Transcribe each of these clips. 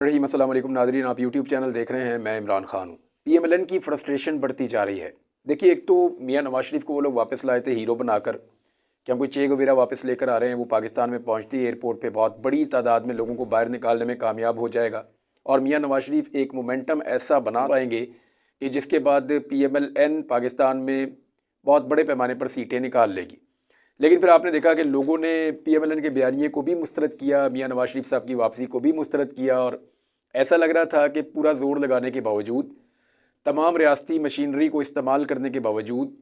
रहीम अस्सलाम वालेकुम नाज़रीन, आप यूट्यूब चैनल देख रहे हैं। मैं इमरान खान हूँ। पीएमएलएन की फ्रस्ट्रेशन बढ़ती जा रही है। देखिए, एक तो मियां नवाज शरीफ को वो लोग वापस लाए थे हीरो बनाकर कि हम कोई चे गुवेरा वापस लेकर आ रहे हैं। वो पाकिस्तान में पहुंचते ही एयरपोर्ट पे बहुत बड़ी तादाद में लोगों को बाहर निकालने में कामयाब हो जाएगा और मियां नवाज शरीफ एक मोमेंटम ऐसा बना पाएंगे कि जिसके बाद पीएमएलएन पाकिस्तान में बहुत बड़े पैमाने पर सीटें निकाल लेगी। लेकिन फिर आपने देखा कि लोगों ने पीएमएलएन के बयानिए को भी मुस्तरद किया, मियां नवाज शरीफ साहब की वापसी को भी मुस्तरद किया और ऐसा लग रहा था कि पूरा जोर लगाने के बावजूद, तमाम रियासती मशीनरी को इस्तेमाल करने के बावजूद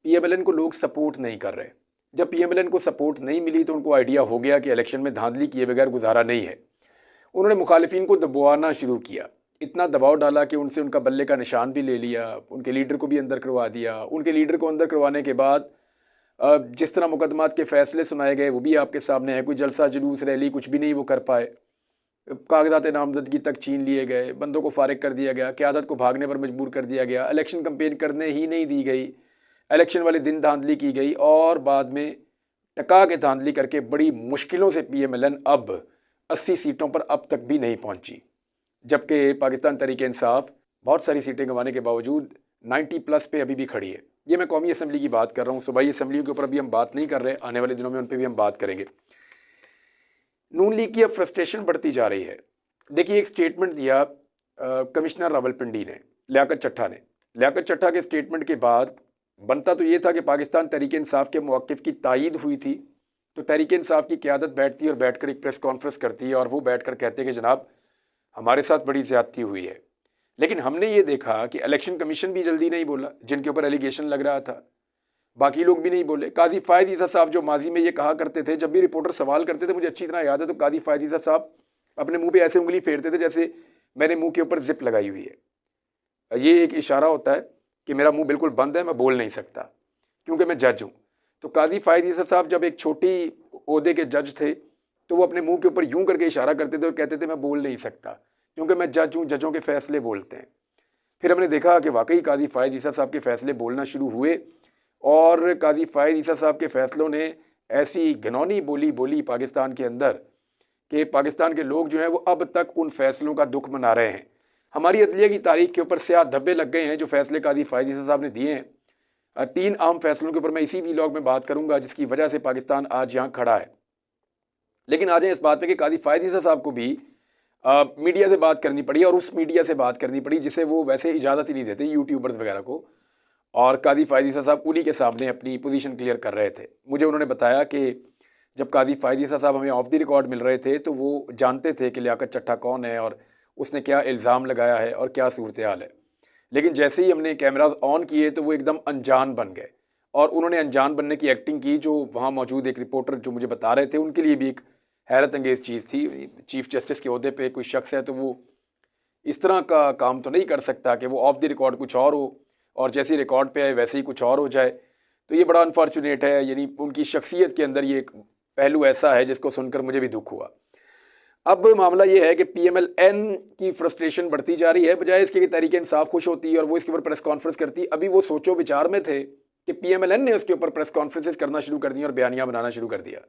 पीएमएलएन को लोग सपोर्ट नहीं कर रहे। जब पीएमएलएन को सपोर्ट नहीं मिली तो उनको आइडिया हो गया कि इलेक्शन में धांधली किए बगैर गुजारा नहीं है। उन्होंने मुखालिफिन को दबाना शुरू किया, इतना दबाव डाला कि उनसे उनका बल्ले का निशान भी ले लिया, उनके लीडर को भी अंदर करवा दिया। उनके लीडर को अंदर करवाने के बाद जिस तरह मुकदमात के फैसले सुनाए गए वो भी आपके सामने है। कोई जलसा जुलूस रैली कुछ भी नहीं वो कर पाए, कागजात नामजदगी तक छीन लिए गए, बंदों को फारिग कर दिया गया, क़यादत को भागने पर मजबूर कर दिया गया, इलेक्शन कंपेन करने ही नहीं दी गई, इलेक्शन वाले दिन धांधली की गई और बाद में टका के धांधली करके बड़ी मुश्किलों से पीएमएलएन अब 80 सीटों पर अब तक भी नहीं पहुंची। जबकि पाकिस्तान तहरीक इंसाफ बहुत सारी सीटें गंवाने के बावजूद 90 प्लस पे अभी भी खड़ी है। ये मैं कौमी असम्बली की बात कर रहा हूँ। सूबाई असम्बलियों के ऊपर अभी हम बात नहीं कर रहे, आने वाले दिनों में उन पर भी हम बात करेंगे। नून लीग की अब फ्रस्ट्रेशन बढ़ती जा रही है। देखिए, एक स्टेटमेंट दिया कमिश्नर रावलपिंडी ने, लियाकत चट्टा ने। लियाकत चट्टा के स्टेटमेंट के बाद बनता तो ये था कि पाकिस्तान तहरीक इंसाफ के मौक़िफ़ की तायीद हुई थी तो तहरीक इंसाफ की क़यादत बैठती और बैठकर एक प्रेस कॉन्फ्रेंस करती है और वो बैठकर कहते हैं कि जनाब हमारे साथ बड़ी ज़्यादती हुई है। लेकिन हमने ये देखा कि इलेक्शन कमीशन भी जल्दी नहीं बोला, जिनके ऊपर एलिगेशन लग रहा था। बाकी लोग भी नहीं बोले। काजी फ़ायद ईसा साहब जो माजी में ये कहा करते थे, जब भी रिपोर्टर सवाल करते थे, मुझे अच्छी तरह याद है, तो काजी फ़ायद ईसा साहब अपने मुंह पे ऐसे उंगली फेरते थे जैसे मैंने मुंह के ऊपर जिप लगाई हुई है। ये एक इशारा होता है कि मेरा मुंह बिल्कुल बंद है, मैं बोल नहीं सकता क्योंकि मैं जज हूँ। तो काजी फ़ायद ईसा साहब जब एक छोटी ओहदे के जज थे तो वो अपने मुंह के ऊपर यूं करके इशारा करते थे और कहते थे मैं बोल नहीं सकता क्योंकि मैं जज हूँ, जजों के फैसले बोलते हैं। फिर हमने देखा कि वाकई काजी फ़ायद ईसा साहब के फैसले बोलना शुरू हुए और काजी फ़ायद ईसा साहब के फैसलों ने ऐसी घिनौनी बोली बोली पाकिस्तान के अंदर कि पाकिस्तान के लोग जो हैं वो अब तक उन फैसलों का दुख मना रहे हैं। हमारी अदलिया की तारीख के ऊपर स्याह धब्बे लग गए हैं जो फैसले काजी फ़ायद ईसा साहब ने दिए हैं। 3 अहम फैसलों के ऊपर मैं इसी व्लॉग में बात करूंगा जिसकी वजह से पाकिस्तान आज यहाँ खड़ा है। लेकिन आ जाए इस बात पे कि काजी फ़ायद ईसा साहब को भी मीडिया से बात करनी पड़ी और उस मीडिया से बात करनी पड़ी जिसे वो वैसे इजाज़त ही नहीं देते, यूट्यूबर्स वगैरह को। और काजी फ़ायद ईसा साहब उन्हीं के सामने अपनी पोजीशन क्लियर कर रहे थे। मुझे उन्होंने बताया कि जब काजी फ़ायद ईसा साहब हमें ऑफ द रिकॉर्ड मिल रहे थे तो वो जानते थे कि लियाकत चट्टा कौन है और उसने क्या इल्ज़ाम लगाया है और क्या सूरत हाल है। लेकिन जैसे ही हमने कैमराज ऑन किए तो वो एकदम अनजान बन गए और उन्होंने अनजान बनने की एक्टिंग की जो वहाँ मौजूद एक रिपोर्टर जो मुझे बता रहे थे उनके लिए भी एक हैरत अंगेज़ चीज़ थी। चीफ जस्टिस के ओहदे पे कोई शख्स है तो वो इस तरह का काम तो नहीं कर सकता कि वो ऑफ द रिकॉर्ड कुछ और हो और जैसे ही रिकॉर्ड पे आए वैसे ही कुछ और हो जाए। तो ये बड़ा अनफॉर्चुनेट है, यानी उनकी शख्सियत के अंदर ये एक पहलू ऐसा है जिसको सुनकर मुझे भी दुख हुआ। अब मामला ये है कि पीएमएलएन की फ्रस्ट्रेशन बढ़ती जा रही है, बजाय इसके कि तहरीक इंसाफ खुश होती और वो इसके ऊपर प्रेस कॉन्फ्रेंस करती। अभी वो सोचो विचार में थे कि पीएमएलएन ने उसके ऊपर प्रेस कॉन्फ्रेंसेज करना शुरू कर दी और बयानियाँ बनाना शुरू कर दिया।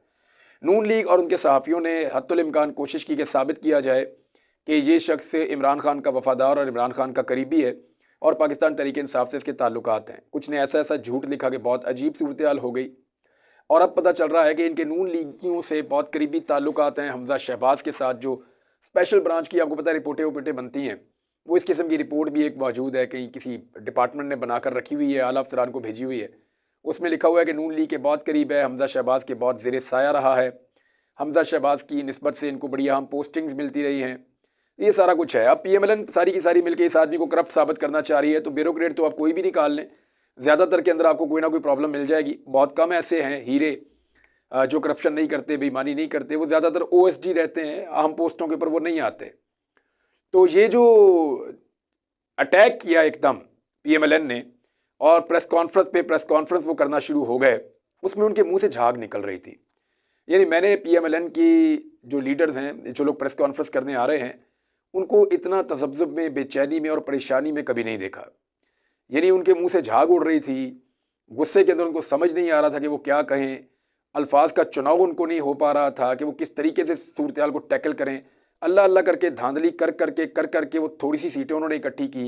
नून लीग और उनके सहाफ़ियों ने हत्तुल इम्कान कोशिश की कि साबित किया जाए कि ये शख्स इमरान खान का वफ़ादार और इमरान खान का करीबी है और पाकिस्तान तहरीक इंसाफ से इसके ताल्लुकात हैं। कुछ ने ऐसा ऐसा झूठ लिखा कि बहुत अजीब सूरत हाल हो गई और अब पता चल रहा है कि इनके नून लीगियों से बहुत करीबी ताल्लुकात हैं हमजा शहबाज के साथ, जो स्पेशल ब्रांच की आपको पता है रिपोर्टें वोटें बनती हैं। वो इस किस्म की रिपोर्ट भी एक मौजूद है, कहीं किसी डिपार्टमेंट ने बनाकर रखी हुई है, आला अफसरान को भेजी हुई है। उसमें लिखा हुआ है कि नून लीग के बहुत करीब है, हमजा शहबाज के बहुत ज़ेर साया रहा है, हमजा शहबाज की निस्बत से इनको बड़ी अहम पोस्टिंग्स मिलती रही हैं, ये सारा कुछ है। अब पीएमएलएन सारी की सारी मिलकर इस आदमी को करप्ट साबित करना चाह रही है। तो ब्यूरोक्रेट तो आप कोई भी निकाल लें, ज़्यादातर के अंदर आपको कोई ना कोई प्रॉब्लम मिल जाएगी। बहुत कम ऐसे हैं हीरे जो करप्शन नहीं करते, बेईमानी नहीं करते, वो ज़्यादातर ओएसडी रहते हैं, अहम पोस्टों के ऊपर वो नहीं आते। तो ये जो अटैक किया एकदम पीएमएलएन ने और प्रेस कॉन्फ्रेंस पे प्रेस कॉन्फ्रेंस वो करना शुरू हो गए, उसमें उनके मुंह से झाग निकल रही थी। यानी मैंने पीएमएलएन की जो लीडर्स हैं, जो लोग प्रेस कॉन्फ्रेंस करने आ रहे हैं, उनको इतना तज़ब्ज़ुब में, बेचैनी में और परेशानी में कभी नहीं देखा। यानी उनके मुंह से झाग उड़ रही थी, गुस्से के अंदर उनको समझ नहीं आ रहा था कि वो क्या कहें, अल्फाज का चुनाव उनको नहीं हो पा रहा था कि वो किस तरीके से सूरत हाल को टैकल करें। अल्लाह अल्लाह करके धांधली कर करके वो थोड़ी सी सीटें उन्होंने इकट्ठी की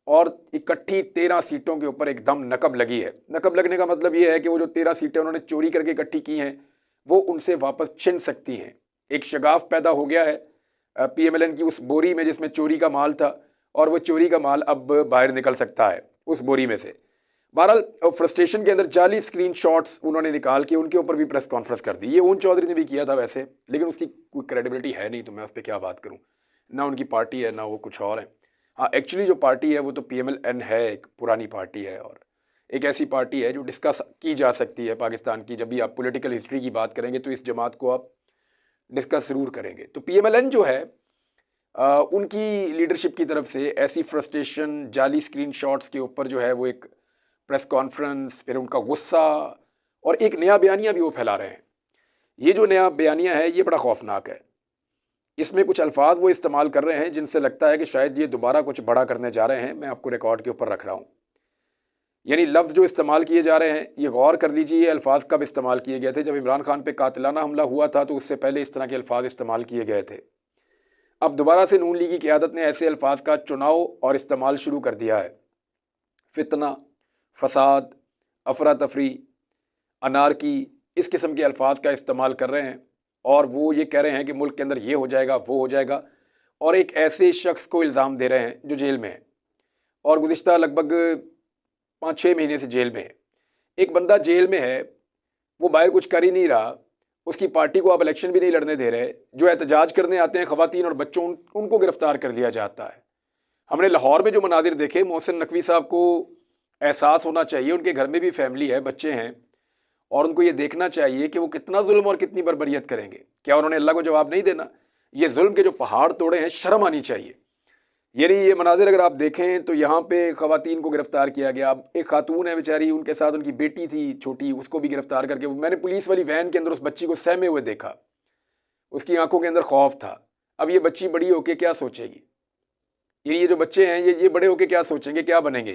और इकट्ठी 13 सीटों के ऊपर एकदम नकब लगी है। नकब लगने का मतलब ये है कि वो जो 13 सीटें उन्होंने चोरी करके इकट्ठी की हैं वो उनसे वापस छिन सकती हैं। एक शगाफ पैदा हो गया है पीएमएलएन की उस बोरी में जिसमें चोरी का माल था, और वो चोरी का माल अब बाहर निकल सकता है उस बोरी में से। बहरहाल फ्रस्ट्रेशन के अंदर जाली स्क्रीनशॉट्स उन्होंने निकाल के उनके ऊपर भी प्रेस कॉन्फ्रेंस कर दी। ये ओन चौधरी ने भी किया था वैसे, लेकिन उसकी कोई क्रेडिबिलिटी है नहीं, तो मैं उस पर क्या बात करूँ। ना उनकी पार्टी है, ना वो कुछ और है। हाँ, एक्चुअली जो पार्टी है वो तो पीएमएलएन है, एक पुरानी पार्टी है और एक ऐसी पार्टी है जो डिस्कस की जा सकती है पाकिस्तान की। जब भी आप पॉलिटिकल हिस्ट्री की बात करेंगे तो इस जमात को आप डिस्कस ज़रूर करेंगे। तो पीएमएलएन जो है उनकी लीडरशिप की तरफ से ऐसी फ्रस्ट्रेशन, जाली स्क्रीनशॉट्स के ऊपर जो है वो एक प्रेस कॉन्फ्रेंस, फिर उनका गुस्सा और एक नया बयानिया भी वो फैला रहे हैं। ये जो नया बयानिया है ये बड़ा खौफनाक है। इसमें कुछ अल्फाज वो इस्तेमाल कर रहे हैं जिनसे लगता है कि शायद ये दोबारा कुछ बड़ा करने जा रहे हैं। मैं आपको रिकॉर्ड के ऊपर रख रहा हूँ। यानी लफ्ज़ जो इस्तेमाल किए जा रहे हैं, ये गौर कर लीजिए, ये अल्फाज कब इस्तेमाल किए गए थे। जब इमरान खान पे कातिलाना हमला हुआ था तो उससे पहले इस तरह के अल्फाज इस्तेमाल किए गए थे। अब दोबारा से नून लीग की क़यादत ने ऐसे अल्फाज का चुनाव और इस्तेमाल शुरू कर दिया है। फितना, फसाद, अफरा तफरी, अनारकी, इस किस्म के अल्फाज का इस्तेमाल कर रहे हैं और वो ये कह रहे हैं कि मुल्क के अंदर ये हो जाएगा, वो हो जाएगा, और एक ऐसे शख्स को इल्ज़ाम दे रहे हैं जो जेल में है और गुज़िश्ता लगभग 5-6 महीने से जेल में है। एक बंदा जेल में है, वो बाहर कुछ कर ही नहीं रहा, उसकी पार्टी को आप इलेक्शन भी नहीं लड़ने दे रहे, जो एहतजाज करने आते हैं ख़वातीन और बच्चों, उनको गिरफ्तार कर लिया जाता है। हमने लाहौर में जो मनाजिर देखे, मोहसिन नकवी साहब को एहसास होना चाहिए, उनके घर में भी फैमिली है, बच्चे हैं, और उनको ये देखना चाहिए कि वो कितना जुल्म और कितनी बर्बरियत करेंगे। क्या उन्होंने अल्लाह को जवाब नहीं देना? ये जुल्म के जो पहाड़ तोड़े हैं, शर्म आनी चाहिए। यानी ये मनाजिर अगर आप देखें तो यहाँ पे ख़वातीन को गिरफ्तार किया गया। अब एक खातून है बेचारी, उनके साथ उनकी बेटी थी छोटी, उसको भी गिरफ्तार करके, मैंने पुलिस वाली वैन के अंदर उस बच्ची को सहमे हुए देखा, उसकी आंखों के अंदर खौफ था। अब ये बच्ची बड़ी होके क्या सोचेगी? ये जो बच्चे हैं ये बड़े होके क्या सोचेंगे, क्या बनेंगे?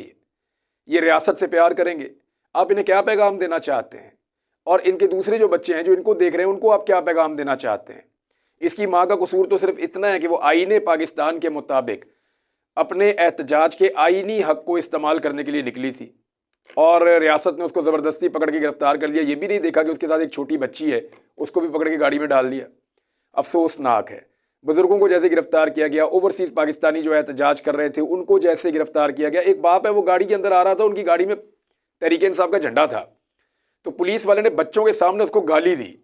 ये रियासत से प्यार करेंगे? आप इन्हें क्या पैगाम देना चाहते हैं? और इनके दूसरे जो बच्चे हैं जो इनको देख रहे हैं, उनको आप क्या पैगाम देना चाहते हैं? इसकी माँ का कसूर तो सिर्फ इतना है कि वो आईने पाकिस्तान के मुताबिक अपने एहतजाज के आईनी हक को इस्तेमाल करने के लिए निकली थी और रियासत ने उसको ज़बरदस्ती पकड़ के गिरफ्तार कर लिया। ये भी नहीं देखा कि उसके साथ एक छोटी बच्ची है, उसको भी पकड़ के गाड़ी में डाल दिया। अफसोसनाक है। बुजुर्गों को जैसे गिरफ्तार किया गया, ओवरसीज़ पाकिस्तानी जो एहतजाज कर रहे थे उनको जैसे गिरफ्तार किया गया। एक बाप है, वो गाड़ी के अंदर आ रहा था, उनकी गाड़ी में तहरीक इंसाफ का झंडा था, तो पुलिस वाले ने बच्चों के सामने उसको गाली दी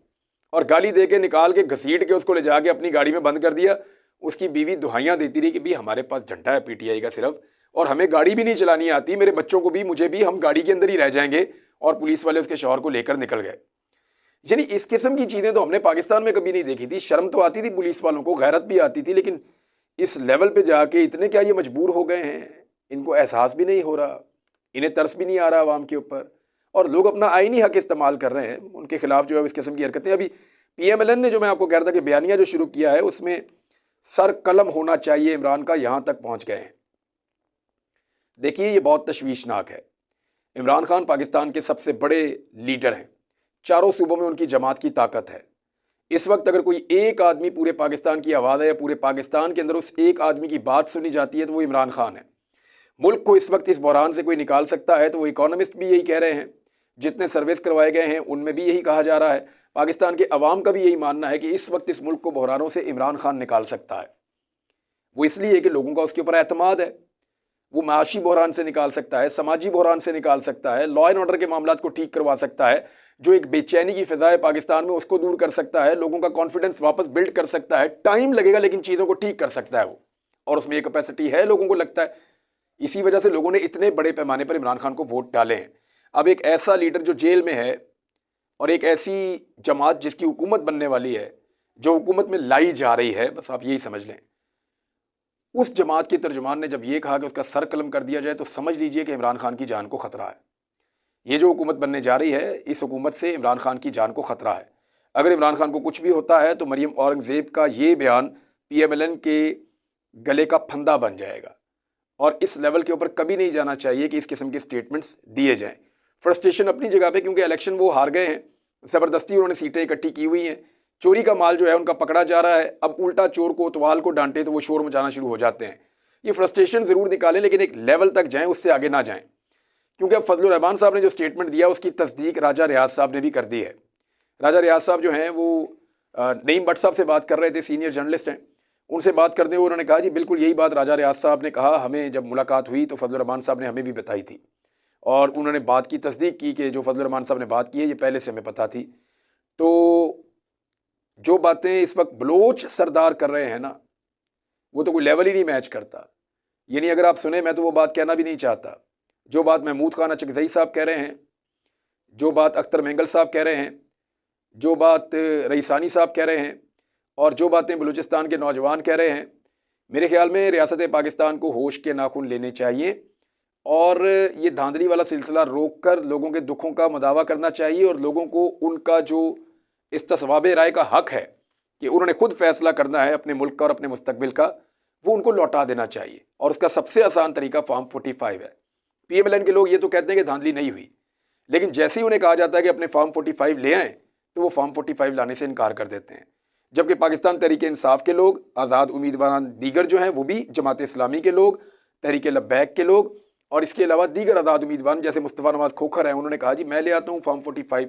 और गाली दे के निकाल के घसीट के उसको ले जाके अपनी गाड़ी में बंद कर दिया। उसकी बीवी दुहाइयाँ देती रही कि भाई हमारे पास झंडा है पीटीआई का सिर्फ, और हमें गाड़ी भी नहीं चलानी आती, मेरे बच्चों को भी, मुझे भी, हम गाड़ी के अंदर ही रह जाएंगे। और पुलिस वाले उसके शौहर को लेकर निकल गए। यानी इस किस्म की चीज़ें तो हमने पाकिस्तान में कभी नहीं देखी थी। शर्म तो आती थी पुलिस वालों को, गैरत भी आती थी, लेकिन इस लेवल पे जाके इतने क्या ये मजबूर हो गए हैं? इनको एहसास भी नहीं हो रहा, इन्हें तरस भी नहीं आ रहा आवाम के ऊपर, और लोग अपना आईनी हक इस्तेमाल कर रहे हैं। उनके खिलाफ जो है इस किस्म की हरकतें, अभी पीएमएलएन ने जो मैं आपको कह रहा था कि बयानिया जो शुरू किया है उसमें सर कलम होना चाहिए इमरान का, यहाँ तक पहुँच गए हैं। देखिए ये बहुत तशवीशनाक है। इमरान खान पाकिस्तान के सबसे बड़े लीडर हैं, चारों सूबों में उनकी जमात की ताकत है। इस वक्त अगर कोई एक आदमी पूरे पाकिस्तान की आवाज़ है या पूरे पाकिस्तान के अंदर उस एक आदमी की बात सुनी जाती है तो वो इमरान खान है। मुल्क को इस वक्त इस बहरान से कोई निकाल सकता है तो वो इकोनॉमिस्ट भी यही कह रहे हैं, जितने सर्वेस करवाए गए हैं उनमें भी यही कहा जा रहा है। पाकिस्तान के अवाम का भी यही मानना है कि इस वक्त इस मुल्क को बहरानों से इमरान खान निकाल सकता है। वो इसलिए कि लोगों का उसके ऊपर एतमाद है। वो माशी बहरान से निकाल सकता है, समाजी बहरान से निकाल सकता है, लॉ एंड ऑर्डर के मामलात को ठीक करवा सकता है, जो एक बेचैनी की फिजा है पाकिस्तान में उसको दूर कर सकता है, लोगों का कॉन्फिडेंस वापस बिल्ड कर सकता है। टाइम लगेगा लेकिन चीज़ों को ठीक कर सकता है वो, और उसमें ये कैपेसिटी है, लोगों को लगता है। इसी वजह से लोगों ने इतने बड़े पैमाने पर इमरान खान को वोट डाले हैं। अब एक ऐसा लीडर जो जेल में है और एक ऐसी जमात जिसकी हुकूमत बनने वाली है, जो हुकूमत में लाई जा रही है, बस आप यही समझ लें, उस जमात के तर्जुमान ने जब ये कहा कि उसका सर कलम कर दिया जाए तो समझ लीजिए कि इमरान खान की जान को ख़तरा है। ये जो हुकूमत बनने जा रही है, इस हुकूमत से इमरान खान की जान को ख़तरा है। अगर इमरान खान को कुछ भी होता है तो मरियम औरंगज़ेब का ये बयान पीएमएलएन के गले का फंदा बन जाएगा, और इस लेवल के ऊपर कभी नहीं जाना चाहिए कि इस किस्म के स्टेटमेंट्स दिए जाएँ। फ्रस्ट्रेशन अपनी जगह पे, क्योंकि इलेक्शन वो हार गए हैं, ज़बरदस्ती उन्होंने सीटें इकट्ठी की हुई हैं चोरी का माल जो है उनका पकड़ा जा रहा है। अब उल्टा चोर को कोतवाल को डांटे तो वो शोर मचाना शुरू हो जाते हैं। ये फ्रस्ट्रेशन ज़रूर निकालें, लेकिन एक लेवल तक जाएं, उससे आगे ना जाएं। क्योंकि अब फजलुर रहमान साहब ने जो स्टेटमेंट दिया उसकी तस्दीक राजा रियाज साहब ने भी कर दी है। राजा रियाज साहब जो हैं वो नईम भट्ट साहब से बात कर रहे थे, सीनियर जर्नलिस्ट हैं। उनसे बात करते हुए उन्होंने कहा जी बिल्कुल यही बात राजा रियाज साहब ने कहा, हमें जब मुलाकात हुई तो फजलुर रहमान साहब ने हमें भी बताई थी, और उन्होंने बात की तस्दीक की कि जो फजलुर रहमान साहब ने बात की है ये पहले से हमें पता थी। तो जो बातें इस वक्त बलोच सरदार कर रहे हैं ना, वो तो कोई लेवल ही नहीं मैच करता। यानी अगर आप सुने, मैं तो वो बात कहना भी नहीं चाहता। जो बात महमूद खान अचकज़ई साहब कह रहे हैं, जो बात अख्तर मेंगल साहब कह रहे हैं, जो बात रईसानी साहब कह रहे हैं, और जो बातें बलूचिस्तान के नौजवान कह रहे हैं, मेरे ख्याल में रियासत पाकिस्तान को होश के नाखून लेने चाहिए और ये धांधली वाला सिलसिला रोक कर लोगों के दुखों का मुदावा करना चाहिए, और लोगों को उनका जो इस्तिस्वाब राय का हक है कि उन्होंने खुद फैसला करना है अपने मुल्क का और अपने मुस्तकबिल का, वो उनको लौटा देना चाहिए। और उसका सबसे आसान तरीका फॉर्म 45 है। PMLN के लोग ये तो कहते हैं कि धांधली नहीं हुई, लेकिन जैसे ही उन्हें कहा जाता है कि अपने फॉर्म 45 ले आएँ तो वो फॉर्म 45 लाने से इनकार कर देते हैं। जबकि पाकिस्तान तहरीक इंसाफ के लोग, आज़ाद उम्मीदवार दीगर जो हैं वो भी, जमात इस्लामी के लोग, तहरीक लब्बैक के लोग, और इसके अलावा दीगर आज़ाद उम्मीदवार जैसे मुस्तफ़ा नवाज खोखर हैं, उन्होंने कहा जी मैं ले आता हूँ फॉर्म 45,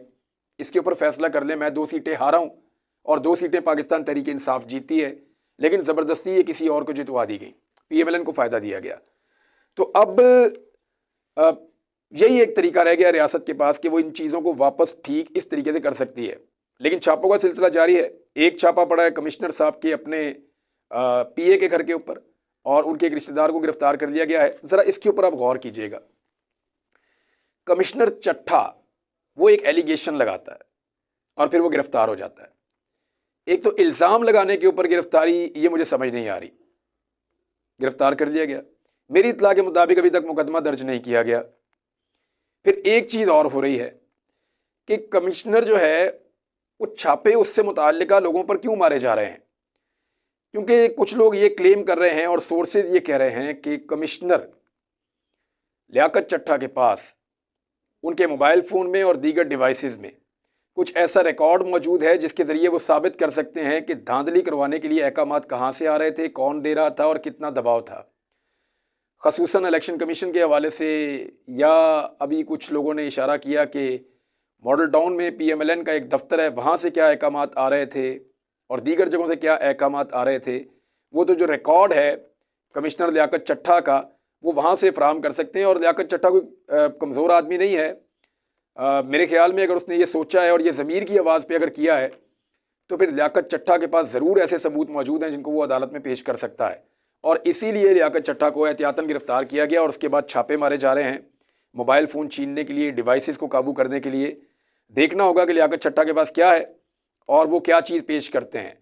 इसके ऊपर फैसला कर लें। मैं 2 सीटें हारा हूँ और 2 सीटें पाकिस्तान तहरीक इंसाफ जीती है, लेकिन ज़बरदस्ती ये किसी और को जितवा दी गई, PMLN को फ़ायदा दिया गया। तो अब यही एक तरीका रह गया रियासत के पास कि वो इन चीज़ों को वापस ठीक इस तरीके से कर सकती है। लेकिन छापों का सिलसिला जारी है। एक छापा पड़ा है कमिश्नर साहब के अपने PA के घर के ऊपर, और उनके एक रिश्तेदार को गिरफ्तार कर लिया गया है। ज़रा इसके ऊपर आप गौर कीजिएगा। कमिश्नर चट्ठा वो एक एलिगेशन लगाता है और फिर वो गिरफ्तार हो जाता है। एक तो इल्ज़ाम लगाने के ऊपर गिरफ्तारी, ये मुझे समझ नहीं आ रही। गिरफ्तार कर लिया गया, मेरी इत्तला के मुताबिक अभी तक मुकदमा दर्ज नहीं किया गया। फिर एक चीज़ और हो रही है कि कमिश्नर जो है वो छापे उससे मुताल्लिका लोगों पर क्यों मारे जा रहे हैं, क्योंकि कुछ लोग ये क्लेम कर रहे हैं और सोर्सेज ये कह रहे हैं कि कमिश्नर लियाकत चट्ठा के पास उनके मोबाइल फ़ोन में और दीगर डिवाइसेस में कुछ ऐसा रिकॉर्ड मौजूद है जिसके ज़रिए वो साबित कर सकते हैं कि धांधली करवाने के लिए अहकामात कहाँ से आ रहे थे, कौन दे रहा था और कितना दबाव था। ख़ुसूसन इलेक्शन कमीशन के हवाले से, या अभी कुछ लोगों ने इशारा किया कि मॉडल टाउन में PMLN का एक दफ्तर है, वहाँ से क्या अहकामात आ रहे थे और दीगर जगहों से क्या अहकामात आ रहे थे, वो तो जो रिकॉर्ड है कमिश्नर लियाकत चट्ठा का वो वहाँ से फराहम कर सकते हैं। और लियाकत चट्ठा कोई कमज़ोर आदमी नहीं है। मेरे ख्याल में अगर उसने ये सोचा है और ये ज़मीर की आवाज़ पे अगर किया है तो फिर लियाकत चट्ठा के पास ज़रूर ऐसे सबूत मौजूद हैं जिनको वो अदालत में पेश कर सकता है। और इसीलिए लियाकत चट्ठा को एहतियातन गिरफ्तार किया गया और उसके बाद छापे मारे जा रहे हैं मोबाइल फ़ोन छीनने के लिए, डिवाइसेस को काबू करने के लिए। देखना होगा कि लियाकत चट्ठा के पास क्या है और वो क्या चीज़ पेश करते हैं।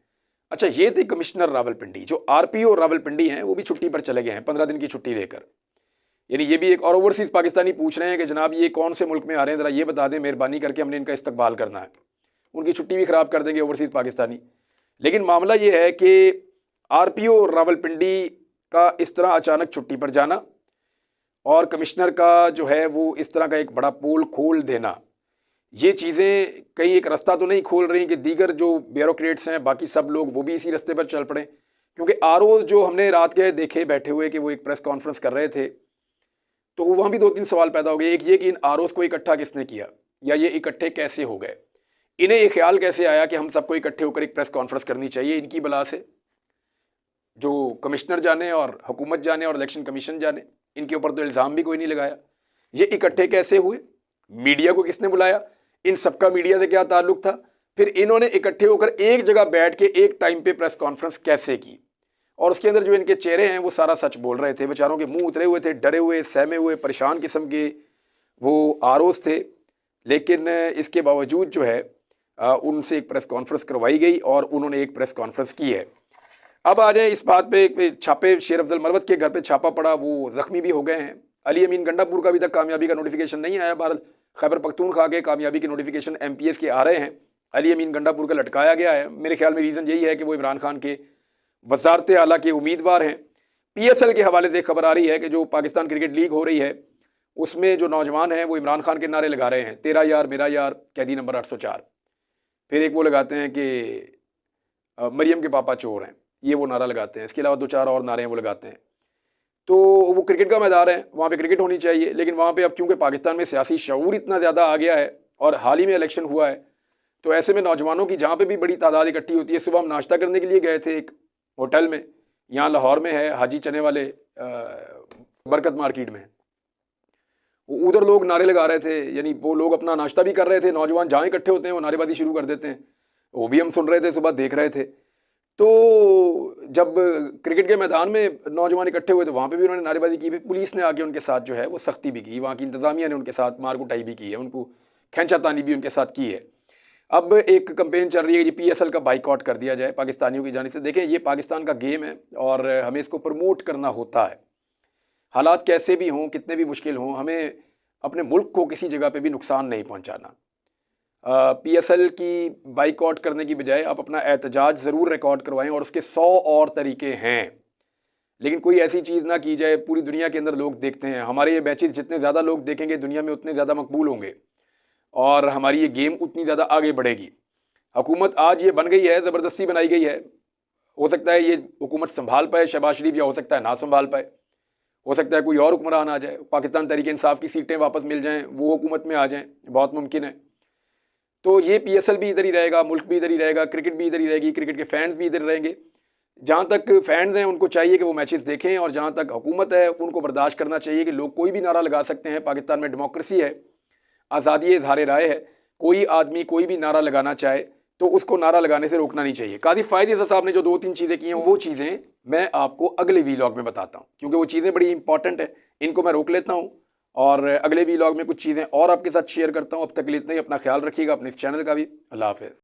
अच्छा, ये थे कमिश्नर रावलपिंडी। जो RPO रावलपिंडी हैं वो भी छुट्टी पर चले गए हैं, 15 दिन की छुट्टी लेकर। यानी ये भी एक, और ओवरसीज़ पाकिस्तानी पूछ रहे हैं कि जनाब ये कौन से मुल्क में आ रहे हैं, ज़रा ये बता दें मेहरबानी करके, हमने इनका इस्तकबाल करना है। उनकी छुट्टी भी ख़राब कर देंगे ओवरसीज़ पाकिस्तानी। लेकिन मामला ये है कि RPO रावलपिंडी का इस तरह अचानक छुट्टी पर जाना और कमिश्नर का जो है वो इस तरह का एक बड़ा पोल खोल देना, ये चीज़ें कहीं एक रास्ता तो नहीं खोल रही कि दीगर जो ब्यूरोक्रेट्स हैं, बाकी सब लोग वो भी इसी रास्ते पर चल पड़े। क्योंकि ROs जो हमने रात के देखे बैठे हुए कि वो एक प्रेस कॉन्फ्रेंस कर रहे थे, तो वहाँ भी 2-3 सवाल पैदा हो गए। एक ये कि इन ROs को इकट्ठा किसने किया, या ये इकट्ठे कैसे हो गए, इन्हें ये ख्याल कैसे आया कि हम सबको इकट्ठे होकर एक प्रेस कॉन्फ्रेंस करनी चाहिए इनकी बला से। जो कमिश्नर जाने और हुकूमत जाने और इलेक्शन कमीशन जाने, इनके ऊपर तो इल्ज़ाम भी कोई नहीं लगाया। ये इकट्ठे कैसे हुए, मीडिया को किसने बुलाया, इन सबका मीडिया से क्या ताल्लुक था, फिर इन्होंने इकट्ठे होकर एक जगह बैठ के एक टाइम पे प्रेस कॉन्फ्रेंस कैसे की, और उसके अंदर जो इनके चेहरे हैं वो सारा सच बोल रहे थे। बेचारों के मुंह उतरे हुए थे, डरे हुए, सहमे हुए, परेशान किस्म के वो ROs थे। लेकिन इसके बावजूद जो है उनसे एक प्रेस कॉन्फ्रेंस करवाई गई और उन्होंने एक प्रेस कॉन्फ्रेंस की है। अब आ जाए इस बात पे, छापे शेर अफजल मरवत के घर पे छापा पड़ा, वो ज़ख्मी भी हो गए हैं। अली अमीन गंडापुर का अभी तक कामयाबी का नोटिफिकेशन नहीं आया। भारत खैबर पख्तूनख्वा के कामयाबी के नोटिफिकेशन MPS के आ रहे हैं। अली अमीन गंडापुर का लटकाया गया है। मेरे ख्याल में रीज़न यही है कि वो इमरान खान के वजारत आला के उम्मीदवार हैं। PSL के हवाले से खबर आ रही है कि जो पाकिस्तान क्रिकेट लीग हो रही है उसमें जो नौजवान हैं वो इमरान खान के नारे लगा रहे हैं, तेरा यार मेरा यार, कैदी नंबर 804। फिर एक वो लगाते हैं कि मरियम के पापा चोर हैं, ये वो नारा लगाते हैं। इसके अलावा दो चार और नारे हैं वो लगाते हैं। तो वो क्रिकेट का मैदान है, वहाँ पे क्रिकेट होनी चाहिए, लेकिन वहाँ पे अब क्योंकि पाकिस्तान में सियासी शऊर इतना ज़्यादा आ गया है और हाल ही में इलेक्शन हुआ है, तो ऐसे में नौजवानों की जहाँ पे भी बड़ी तादाद इकट्ठी होती है। सुबह हम नाश्ता करने के लिए गए थे एक होटल में, यहाँ लाहौर में है, हाजी चने वाले बरकत मार्केट में। उधर लोग नारे लगा रहे थे, यानी वो लोग अपना नाश्ता भी कर रहे थे, नौजवान जहाँ इकट्ठे होते हैं वो नारेबाजी शुरू कर देते हैं। वो भी हम सुन रहे थे, सुबह देख रहे थे। तो जब क्रिकेट के मैदान में नौजवान इकट्ठे हुए तो वहाँ पे भी उन्होंने नारेबाजी की। भी पुलिस ने आके उनके साथ जो है वो सख्ती भी की, वहाँ की इंतज़ामिया ने उनके साथ मार कुटाई भी की है, उनको खींचातानी भी उनके साथ की है। अब एक कंपेन चल रही है कि PSL का बाइकआउट कर दिया जाए पाकिस्तानियों की जानिब से। देखें, ये पाकिस्तान का गेम है और हमें इसको प्रमोट करना होता है। हालात कैसे भी हों, कितने भी मुश्किल हों, हमें अपने मुल्क को किसी जगह पे भी नुकसान नहीं पहुंचाना। PSL की बाइकआउट करने की बजाय आप अपना एहतजाज ज़रूर रिकॉर्ड करवाएं, और उसके 100 और तरीके हैं, लेकिन कोई ऐसी चीज़ ना की जाए। पूरी दुनिया के अंदर लोग देखते हैं, हमारे ये मैचेस जितने ज़्यादा लोग देखेंगे दुनिया में उतने ज़्यादा मकबूल होंगे और हमारी ये गेम उतनी ज़्यादा आगे बढ़ेगी। हुकूमत आज ये बन गई है, ज़बरदस्ती बनाई गई है। हो सकता है ये हुकूमत संभाल पाए शहबाज शरीफ, या हो सकता है ना संभाल पाए। हो सकता है कोई और हुक्मरान आ जाए, पाकिस्तान तहरीक इंसाफ की सीटें वापस मिल जाएं, वो हुकूमत में आ जाएं, बहुत मुमकिन है। तो ये PSL भी इधर ही रहेगा, मुल्क भी इधर ही रहेगा, क्रिकेट भी इधर ही रहेगी, क्रिकेट के फैंस भी इधर रहेंगे। जहाँ तक फैंस हैं उनको चाहिए कि वो मैचेस देखें, और जहाँ तक हुकूमत है उनको बर्दाश्त करना चाहिए कि लोग कोई भी नारा लगा सकते हैं। पाकिस्तान में डेमोक्रेसी है, आज़ादी इज़हार राय है, कोई आदमी कोई भी नारा लगाना चाहे तो उसको नारा लगाने से रोकना नहीं चाहिए। काजी फ़ायद इज़ा साहब ने जो 2-3 चीज़ें की हैं वो चीज़ें मैं आपको अगले वीलॉग में बताता हूँ, क्योंकि वो चीज़ें बड़ी इंपॉर्टेंट है। इनको मैं रोक लेता हूँ और अगले वीलॉग में कुछ चीज़ें और आपके साथ शेयर करता हूँ। अब तक के लिए इतना ही। अपना ख्याल रखिएगा, अपने इस चैनल का भी। अल्लाह हाफ़िज़।